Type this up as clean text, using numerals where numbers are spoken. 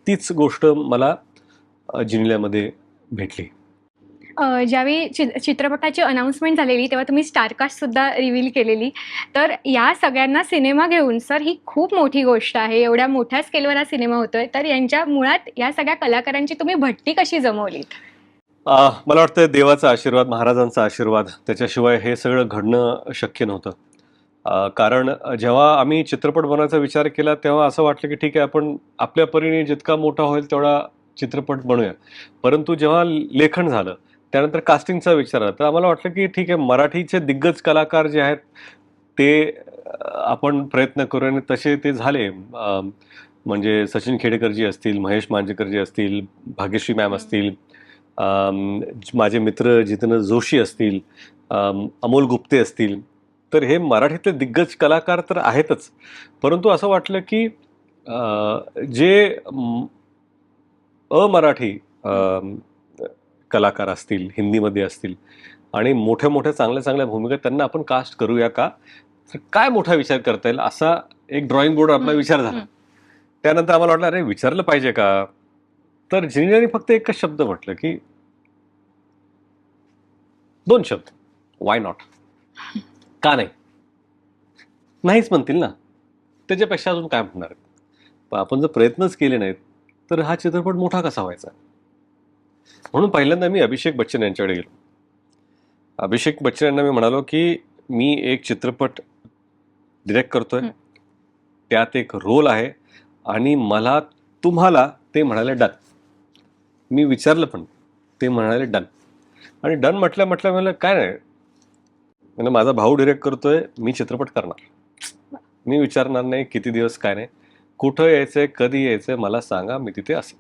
तीच गोष्ट मला जिनिल्यामध्ये भेटली. ज्यावेळी चित्रपटाची अनाउन्समेंट झालेली तेव्हा तुम्ही स्टारकास्ट सुद्धा रिव्हील केलेली. तर या सगळ्यांना सिनेमा घेऊन सर ही खूप मोठी गोष्ट आहे. एवढ्या मोठ्या स्केलवर हा सिनेमा होतोय. तर यांच्या मुळात या सगळ्या कलाकारांची तुम्ही भट्टी कशी जमवलीत? मला वाटतं देवाचा आशीर्वाद, महाराजांचा आशीर्वाद, त्याच्याशिवाय हे सगळं घडणं शक्य नव्हतं. कारण जेव्हा आम्ही चित्रपट बनवायचा विचार केला तेव्हा असं वाटलं की ठीक आहे, आपण आपल्या परीने जितका मोठा होईल तेवढा चित्रपट बनवूया. परंतु जेव्हा लेखन झालं, त्यानंतर कास्टिंगचा विचार आला, तर आम्हाला वाटलं की ठीक आहे, मराठीचे दिग्गज कलाकार जे आहेत ते आपण प्रयत्न करूया आणि तसे ते झाले. म्हणजे सचिन खेडेकरजी असतील, महेश मांजरेकरजी असतील, भाग्यश्री मॅम असतील, माझे मित्र जितेंद्र जोशी असतील, अमोल गुप्ते असतील. तर हे मराठीतले दिग्गज कलाकार तर आहेतच, परंतु असं वाटलं की जे अमराठी कलाकार असतील, हिंदीमध्ये असतील आणि मोठ्या मोठ्या चांगल्या चांगल्या भूमिका, त्यांना आपण कास्ट करूया का? तर काय मोठा विचार करता येईल असा एक ड्रॉइंग बोर्ड आपला विचार झाला. त्यानंतर आम्हाला वाटलं, अरे विचारलं पाहिजे का? तर जिनियाने फक्त एकच शब्द म्हटलं की 2 शब्द, वाय नॉट? का नाही? नाहीच म्हणतील ना, त्याच्यापेक्षा अजून काय म्हणणार आहेत? पण आपण जर प्रयत्नच केले नाहीत तर हा चित्रपट मोठा कसा व्हायचा? म्हणून पहिल्यांदा मी अभिषेक बच्चन यांच्याकडे गेलो. अभिषेक बच्चन यांना मी म्हणालो की मी एक चित्रपट डिरेक्ट करतोय, त्यात एक रोल आहे आणि मला तुम्हाला, ते म्हणाले डन. मी विचारलं पण, ते म्हणाले डन. आणि डन म्हटल्या म्हटल्या मला काय नाही, म्हणजे माझा भाऊ डिरेक्ट करतोय, मी चित्रपट करणार, मी विचारणार नाही किती दिवस काय नाही, कुठं यायचंय, कधी यायचंय मला सांगा, मी तिथे असेल.